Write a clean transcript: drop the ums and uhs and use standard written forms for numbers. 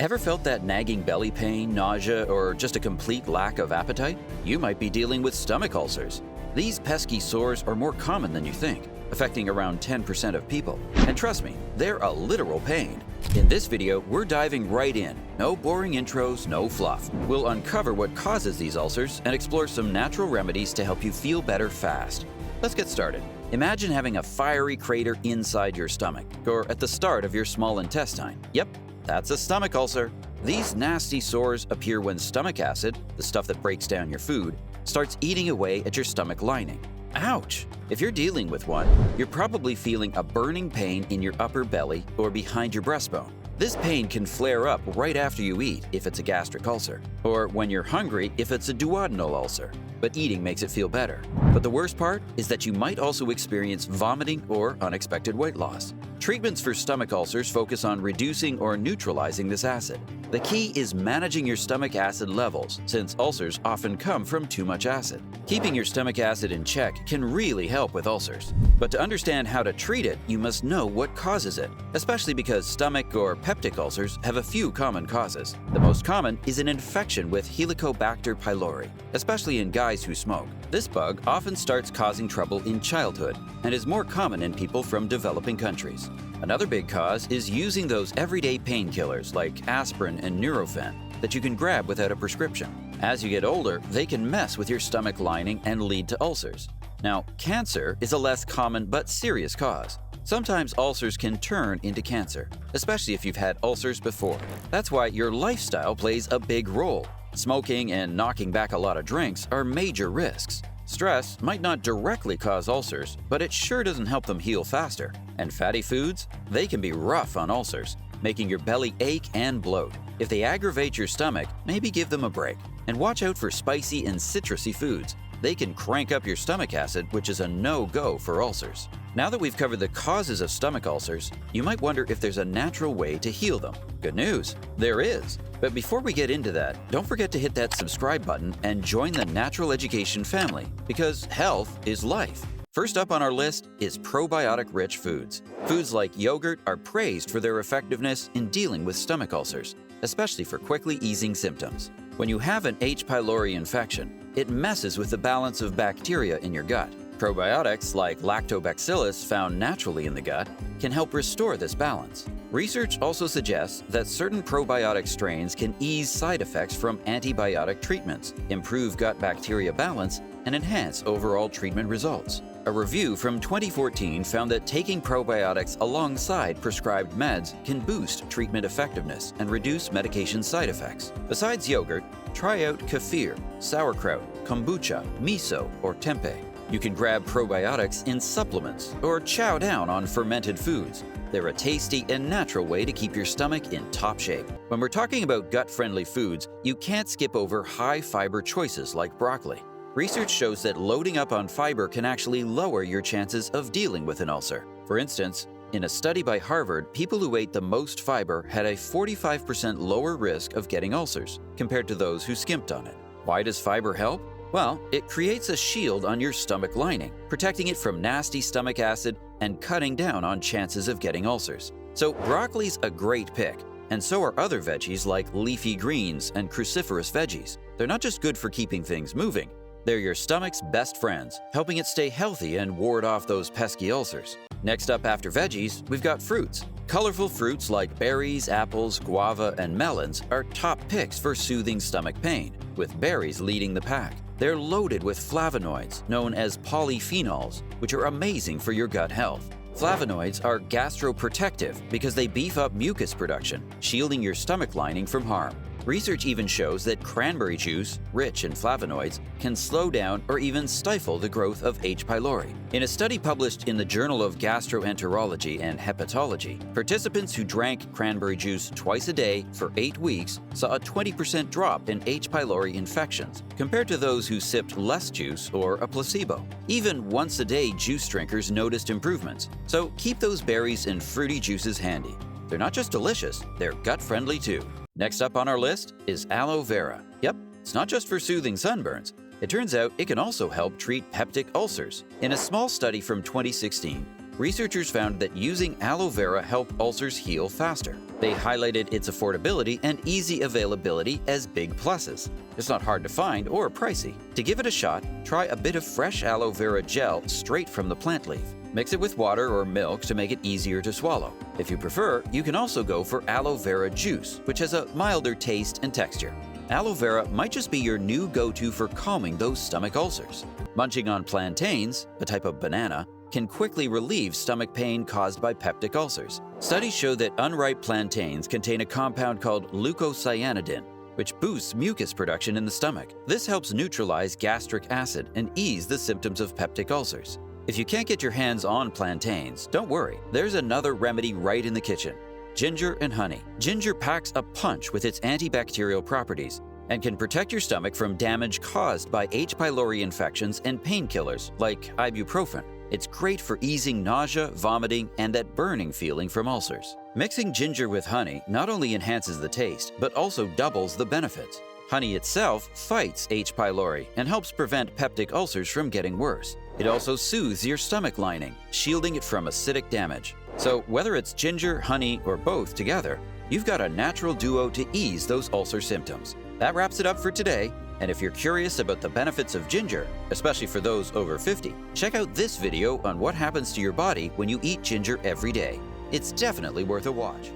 Ever felt that nagging belly pain, nausea, or just a complete lack of appetite? You might be dealing with stomach ulcers. These pesky sores are more common than you think, affecting around 10% of people. And trust me, they're a literal pain. In this video, we're diving right in. No boring intros, no fluff. We'll uncover what causes these ulcers and explore some natural remedies to help you feel better fast. Let's get started. Imagine having a fiery crater inside your stomach, or at the start of your small intestine. Yep, that's a stomach ulcer. These nasty sores appear when stomach acid, the stuff that breaks down your food, starts eating away at your stomach lining. Ouch! If you're dealing with one, you're probably feeling a burning pain in your upper belly or behind your breastbone. This pain can flare up right after you eat if it's a gastric ulcer, or when you're hungry if it's a duodenal ulcer, but eating makes it feel better. But the worst part is that you might also experience vomiting or unexpected weight loss. Treatments for stomach ulcers focus on reducing or neutralizing this acid. The key is managing your stomach acid levels, since ulcers often come from too much acid. Keeping your stomach acid in check can really help with ulcers. But to understand how to treat it, you must know what causes it, especially because stomach or peptic ulcers have a few common causes. The most common is an infection with Helicobacter pylori, especially in guys who smoke. This bug often starts causing trouble in childhood and is more common in people from developing countries. Another big cause is using those everyday painkillers like aspirin and Nurofen that you can grab without a prescription. As you get older, they can mess with your stomach lining and lead to ulcers. Now, cancer is a less common but serious cause. Sometimes ulcers can turn into cancer, especially if you've had ulcers before. That's why your lifestyle plays a big role. Smoking and knocking back a lot of drinks are major risks. Stress might not directly cause ulcers, but it sure doesn't help them heal faster. And fatty foods? They can be rough on ulcers, making your belly ache and bloat. If they aggravate your stomach, maybe give them a break. And watch out for spicy and citrusy foods. They can crank up your stomach acid, which is a no-go for ulcers. Now that we've covered the causes of stomach ulcers, you might wonder if there's a natural way to heal them. Good news, there is. But before we get into that, don't forget to hit that subscribe button and join the Natural Education family, because health is life. First up on our list is probiotic-rich foods. Foods like yogurt are praised for their effectiveness in dealing with stomach ulcers, especially for quickly easing symptoms. When you have an H. pylori infection, it messes with the balance of bacteria in your gut. Probiotics like lactobacillus found naturally in the gut can help restore this balance. Research also suggests that certain probiotic strains can ease side effects from antibiotic treatments, improve gut bacteria balance, and enhance overall treatment results. A review from 2014 found that taking probiotics alongside prescribed meds can boost treatment effectiveness and reduce medication side effects. Besides yogurt, try out kefir, sauerkraut, kombucha, miso, or tempeh. You can grab probiotics in supplements or chow down on fermented foods. They're a tasty and natural way to keep your stomach in top shape. When we're talking about gut-friendly foods, you can't skip over high-fiber choices like broccoli. Research shows that loading up on fiber can actually lower your chances of dealing with an ulcer. For instance, in a study by Harvard, people who ate the most fiber had a 45% lower risk of getting ulcers compared to those who skimped on it. Why does fiber help? Well, it creates a shield on your stomach lining, protecting it from nasty stomach acid and cutting down on chances of getting ulcers. So broccoli's a great pick, and so are other veggies like leafy greens and cruciferous veggies. They're not just good for keeping things moving, they're your stomach's best friends, helping it stay healthy and ward off those pesky ulcers. Next up after veggies, we've got fruits. Colorful fruits like berries, apples, guava, and melons are top picks for soothing stomach pain, with berries leading the pack. They're loaded with flavonoids, known as polyphenols, which are amazing for your gut health. Flavonoids are gastroprotective because they beef up mucus production, shielding your stomach lining from harm. Research even shows that cranberry juice, rich in flavonoids, can slow down or even stifle the growth of H. pylori. In a study published in the Journal of Gastroenterology and Hepatology, participants who drank cranberry juice twice a day for 8 weeks saw a 20% drop in H. pylori infections compared to those who sipped less juice or a placebo. Even once-a-day juice drinkers noticed improvements, so keep those berries and fruity juices handy. They're not just delicious, they're gut-friendly too. Next up on our list is aloe vera. Yep, it's not just for soothing sunburns. It turns out it can also help treat peptic ulcers. In a small study from 2016, researchers found that using aloe vera helped ulcers heal faster. They highlighted its affordability and easy availability as big pluses. It's not hard to find or pricey. To give it a shot, try a bit of fresh aloe vera gel straight from the plant leaf. Mix it with water or milk to make it easier to swallow. If you prefer, you can also go for aloe vera juice, which has a milder taste and texture. Aloe vera might just be your new go-to for calming those stomach ulcers. Munching on plantains, a type of banana, can quickly relieve stomach pain caused by peptic ulcers. Studies show that unripe plantains contain a compound called leucocyanidin, which boosts mucus production in the stomach. This helps neutralize gastric acid and ease the symptoms of peptic ulcers. If you can't get your hands on plantains, don't worry. There's another remedy right in the kitchen: ginger and honey. Ginger packs a punch with its antibacterial properties and can protect your stomach from damage caused by H. pylori infections and painkillers like ibuprofen. It's great for easing nausea, vomiting, and that burning feeling from ulcers. Mixing ginger with honey not only enhances the taste, but also doubles the benefits. Honey itself fights H. pylori and helps prevent peptic ulcers from getting worse. It also soothes your stomach lining, shielding it from acidic damage. So whether it's ginger, honey, or both together, you've got a natural duo to ease those ulcer symptoms. That wraps it up for today. And if you're curious about the benefits of ginger, especially for those over 50, check out this video on what happens to your body when you eat ginger every day. It's definitely worth a watch.